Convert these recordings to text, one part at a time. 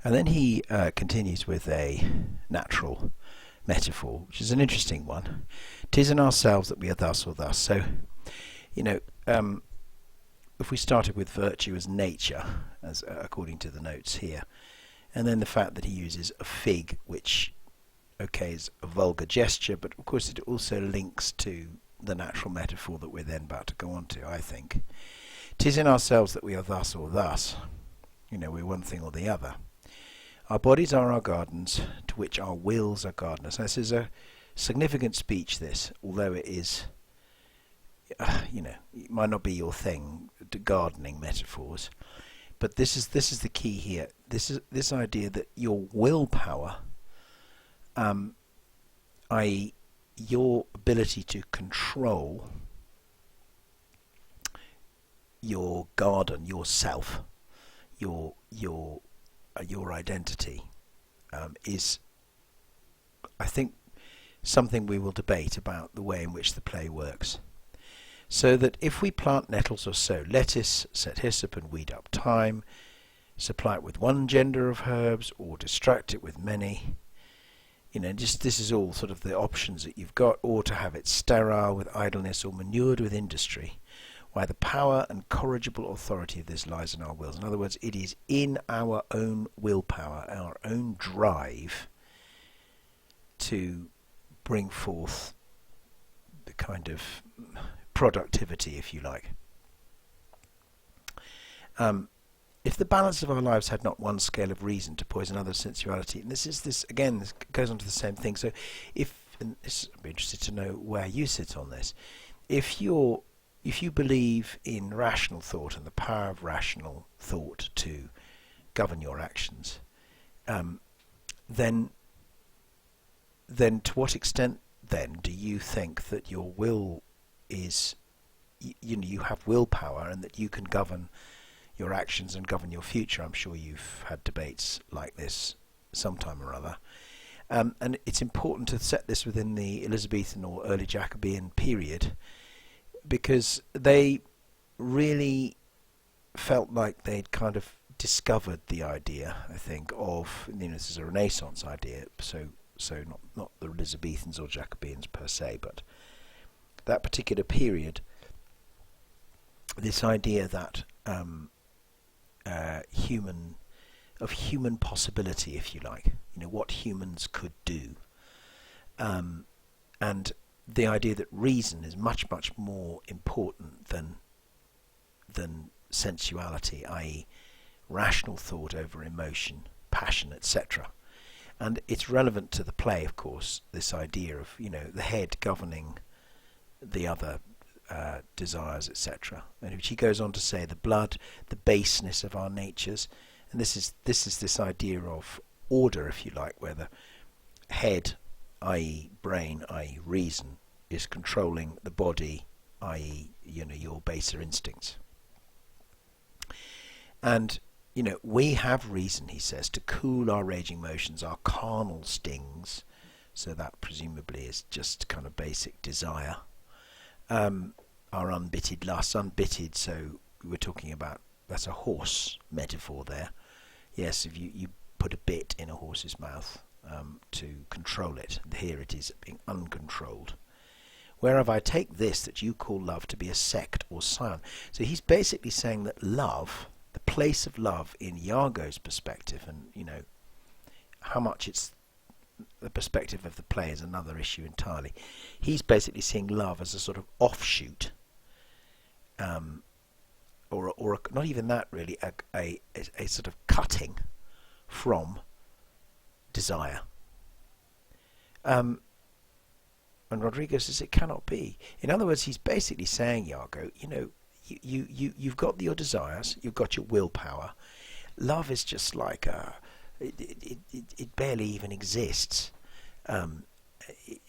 And then he continues with a natural metaphor, which is an interesting one. "'Tis in ourselves that we are thus or thus." So, you know, if we started with virtue as nature, as according to the notes here, and then the fact that he uses a fig, which, okay, is a vulgar gesture, but of course it also links to the natural metaphor that we're then about to go on to, I think. "'Tis in ourselves that we are thus or thus." You know, we're one thing or the other. "Our bodies are our gardens, to which our wills are gardeners." This is a significant speech, this, although it is, you know, it might not be your thing, the gardening metaphors, but this is the key here. This idea that your willpower, i.e., your ability to control your garden, yourself, your identity, is, I think, something we will debate about the way in which the play works. So that if we plant nettles or sow lettuce, set hyssop and weed up thyme, supply it with one gender of herbs or distract it with many, you know, just this is all sort of the options that you've got, or to have it sterile with idleness or manured with industry, why the power and corrigible authority of this lies in our wills. In other words, it is in our own willpower, our own drive, to bring forth the kind of productivity, if you like. If the balance of our lives had not one scale of reason to poison other sensuality, and this again, this goes on to the same thing. So, and I'd be interested to know where you sit on this. If you believe in rational thought and the power of rational thought to govern your actions, then to what extent then do you think that your will is, you have willpower and that you can govern your actions and govern your future? I'm sure you've had debates like this sometime or other. And it's important to set this within the Elizabethan or early Jacobean period, because they really felt like they'd kind of discovered the idea, I think, of, you know, this is a Renaissance idea, so not the Elizabethans or Jacobeans per se, but that particular period, this idea that human possibility, if you like, you know, what humans could do, and the idea that reason is much more important than sensuality, i.e., rational thought over emotion, passion, etc. And it's relevant to the play, of course, this idea of, you know, the head governing the other desires, etc. And which he goes on to say, the blood, the baseness of our natures, and this is this idea of order, if you like, where the head, i.e. brain, i.e. reason, is controlling the body, i.e., you know, your baser instincts. And, you know, we have reason, he says, to cool our raging motions, our carnal stings, so that presumably is just kind of basic desire, our unbitted lusts, unbitted, so we're talking about, that's a horse metaphor there. Yes, if you put a bit in a horse's mouth to control it, here it is being uncontrolled. Whereof I take this that you call love to be a sect or scion. So he's basically saying that love, the place of love in Iago's perspective, and, you know, how much it's the perspective of the play is another issue entirely. He's basically seeing love as a sort of offshoot, or not even that really, a sort of cutting from desire. And Rodrigo says it cannot be. In other words, he's basically saying, Iago, you know, you've got your desires, you've got your willpower. Love is just like it barely even exists.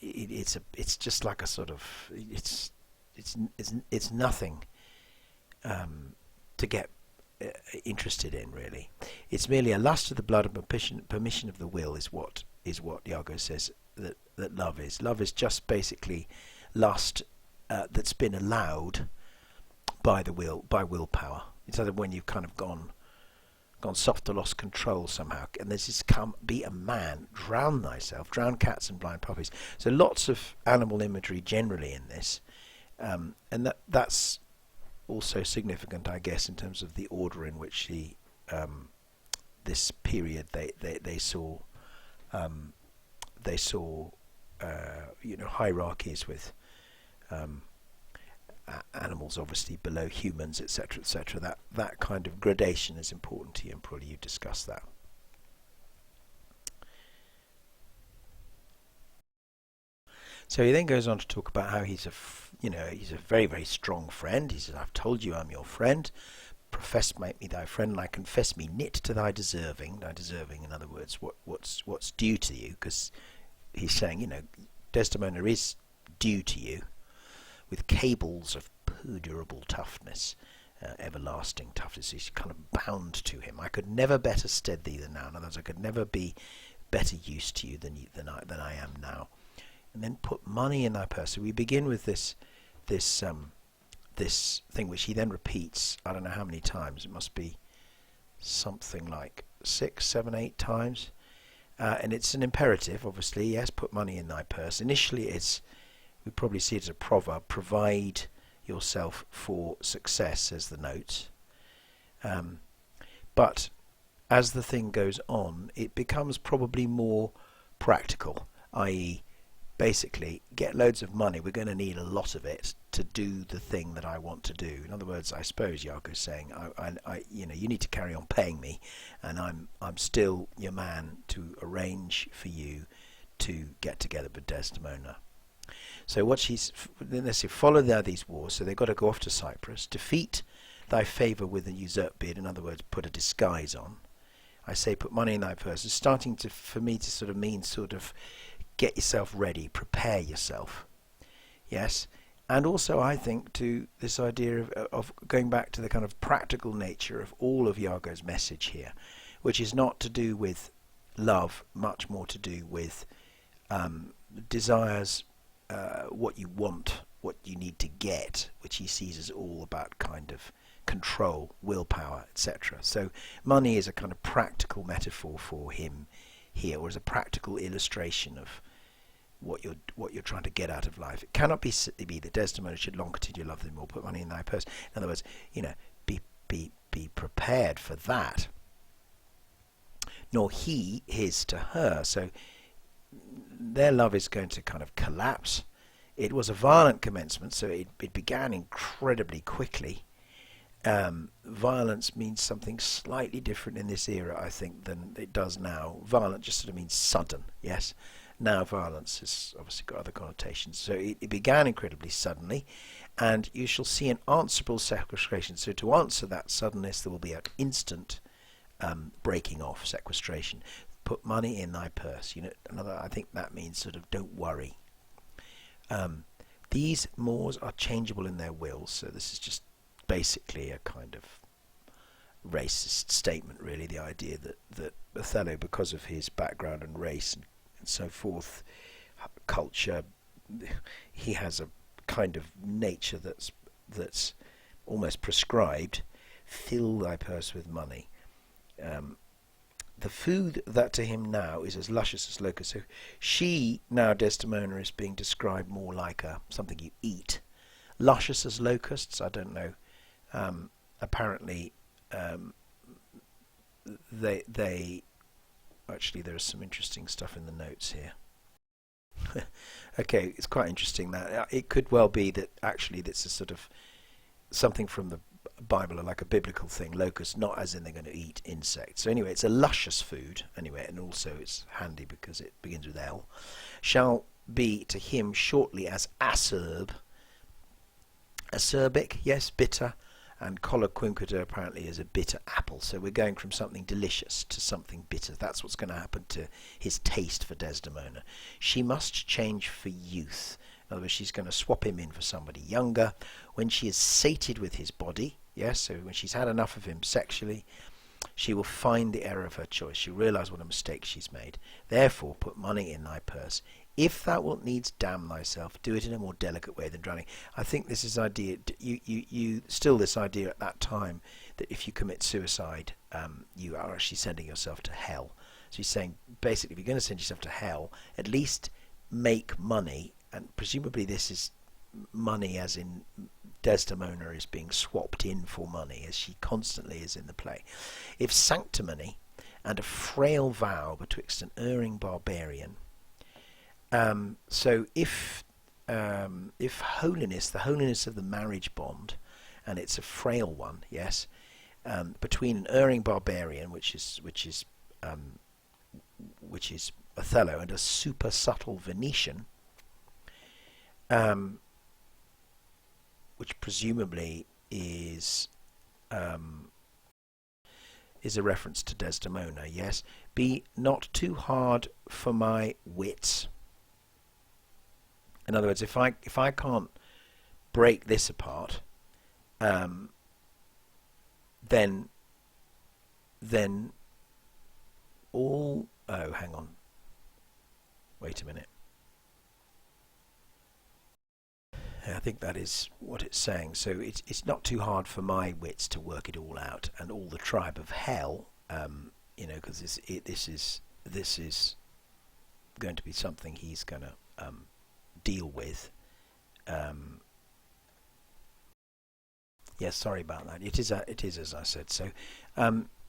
It's just like a sort of it's nothing to get interested in, really. It's merely a lust of the blood and permission of the will is what Iago says that love is. Love is just basically lust that's been allowed by the will, by willpower. It's either when you've kind of gone gone soft or lost control somehow, and this is come be a man, drown thyself, drown cats and blind puppies. So lots of animal imagery generally in this, and that's also significant, I guess, in terms of the order in which this period they saw hierarchies with animals obviously below humans, etc., etc. That kind of gradation is important to you, and probably you discussed that. So he then goes on to talk about how he's a very, very strong friend. He says, "I've told you I'm your friend. Profess make me thy friend, and I confess me knit to thy deserving." Thy deserving, in other words, what's due to you, because he's saying, Desdemona is due to you, with cables of perdurable toughness, everlasting toughness. He's kind of bound to him. I could never better stead thee than now. In other words, I could never be better used to you than I am now. And then put money in thy purse. So we begin with this thing which he then repeats, I don't know how many times. It must be something like 6, 7, 8 times. And it's an imperative, obviously. Yes, put money in thy purse. Initially, we probably see it as a proverb. Provide yourself for success, says the note. But as the thing goes on, it becomes probably more practical, i.e., basically, get loads of money. We're going to need a lot of it to do the thing that I want to do. In other words, I suppose Iago's saying, you need to carry on paying me, and I'm still your man to arrange for you to get together with Desdemona. So then they say, follow thou these wars. So they've got to go off to Cyprus, defeat thy favour with a usurped beard. In other words, put a disguise on. I say, put money in thy purse. It's starting for me to sort of mean get yourself ready, prepare yourself. Yes, and also I think to this idea of going back to the kind of practical nature of all of Iago's message here, which is not to do with love, much more to do with desires, what you want, what you need to get, which he sees as all about kind of control, willpower, etc. So money is a kind of practical metaphor for him here, or as a practical illustration of what you're trying to get out of life. It cannot be that Desdemona should long continue to love thee more, put money in thy purse. In other words, be prepared for that. Nor he his to her. So their love is going to kind of collapse. It was a violent commencement, so it began incredibly quickly. Violence means something slightly different in this era, I think, than it does now. Violent just sort of means sudden, yes. Now violence has obviously got other connotations. So it began incredibly suddenly, and you shall see an answerable sequestration. So to answer that suddenness, there will be an instant breaking off, sequestration. Put money in thy purse. I think that means sort of don't worry. These Moors are changeable in their wills, so this is just basically a kind of racist statement, really. The idea that Othello, because of his background and race and so forth, culture, he has a kind of nature that's almost prescribed. Fill thy purse with money. The food that to him now is as luscious as locusts. So she, now Desdemona, is being described more like something you eat. Luscious as locusts, I don't know. Apparently, they actually, there's some interesting stuff in the notes here. Okay, it's quite interesting that it could well be that actually this is sort of something from the Bible, or like a biblical thing. Locusts, not as in they're going to eat insects. So anyway, it's a luscious food anyway, and also it's handy because it begins with L. Shall be to him shortly as acerb. Acerbic, yes, bitter. And coloquinquita apparently is a bitter apple. So we're going from something delicious to something bitter. That's what's going to happen to his taste for Desdemona. She must change for youth. In other words, she's going to swap him in for somebody younger. When she is sated with his body, yes, so when she's had enough of him sexually, she will find the error of her choice. She'll realise what a mistake she's made. Therefore, put money in thy purse. If thou wilt needs damn thyself, do it in a more delicate way than drowning. I think this is idea. You still this idea at that time that if you commit suicide, you are actually sending yourself to hell. So he's saying basically, if you're going to send yourself to hell, at least make money, and presumably this is money as in Desdemona is being swapped in for money, as she constantly is in the play. If sanctimony and a frail vow betwixt an erring barbarian. So if holiness, the holiness of the marriage bond, and it's a frail one, yes, between an erring barbarian, which is Othello, and a super subtle Venetian, which presumably is a reference to Desdemona, yes. Be not too hard for my wits. In other words, if I can't break this apart, then all... Oh, hang on. Wait a minute. I think that is what it's saying. So it's not too hard for my wits to work it all out, and all the tribe of hell, because this is going to be something he's going to deal with. Yes, sorry about that. It is as I said. So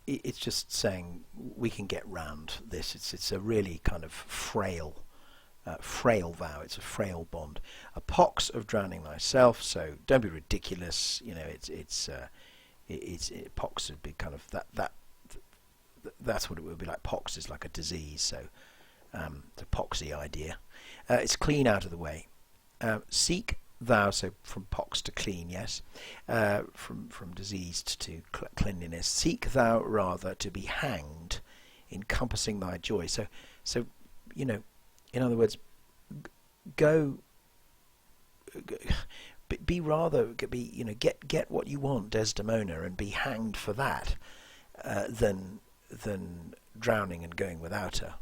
it's just saying we can get round this. It's a really kind of frail vow. It's a frail bond. A pox of drowning thyself. So don't be ridiculous. It's pox would be kind of that's what it would be like. Pox is like a disease. So it's a poxy idea. It's clean out of the way. Seek thou, so from pox to clean, yes, from diseased to cleanliness. Seek thou rather to be hanged, encompassing thy joy. So in other words, get what you want, Desdemona, and be hanged for that, than drowning and going without her.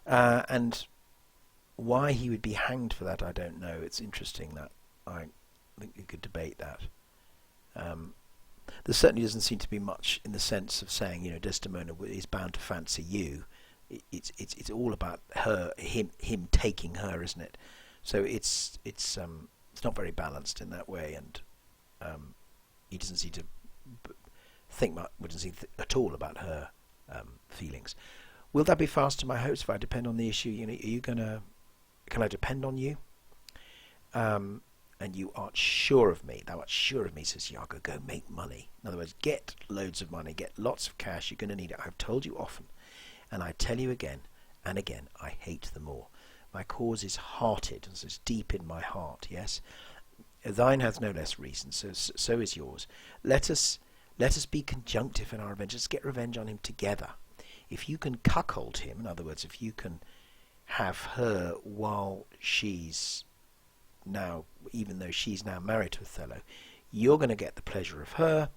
And why he would be hanged for that, I don't know. It's interesting that I think you could debate that. There certainly doesn't seem to be much in the sense of saying, Desdemona is bound to fancy you. It's all about him taking her, isn't it? So it's not very balanced in that way, and he doesn't seem to wouldn't think at all about her feelings. Will that be fast to my hopes if I depend on the issue? Are you gonna? Can I depend on you? And you art sure of me. Thou art sure of me, says Iago. Go make money. In other words, get loads of money. Get lots of cash. You're going to need it. I've told you often, and I tell you again and again. I hate them all. My cause is hearted, and so it's deep in my heart. Yes, thine hath no less reason. So is yours. Let us be conjunctive in our revenge. Let's get revenge on him together. If you can cuckold him, in other words, if you can have her while she's now, even though she's now married to Othello, you're going to get the pleasure of her,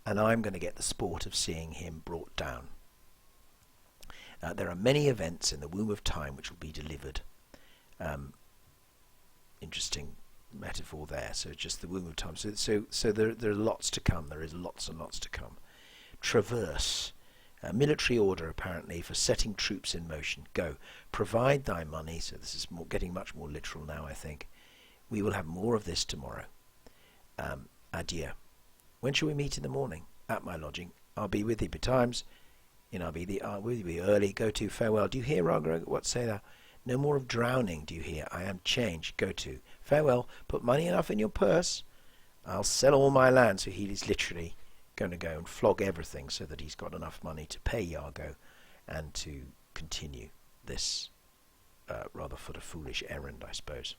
and I'm going to get the sport of seeing him brought down. There are many events in the womb of time which will be delivered. Interesting metaphor there. So just the womb of time. So there are lots to come. There is lots and lots to come. Traverse. Military order, apparently, for setting troops in motion. Go, provide thy money. So this is getting much more literal now, I think. We will have more of this tomorrow. Adieu. When shall we meet in the morning? At my lodging. I'll be with thee betimes. I'll be with thee early. Go to, farewell. Do you hear, Ragnarok? What say thou? No more of drowning, do you hear? I am changed. Go to, farewell. Put money enough in your purse. I'll sell all my land. So he is literally going to go and flog everything so that he's got enough money to pay Iago and to continue this rather foolish errand, I suppose.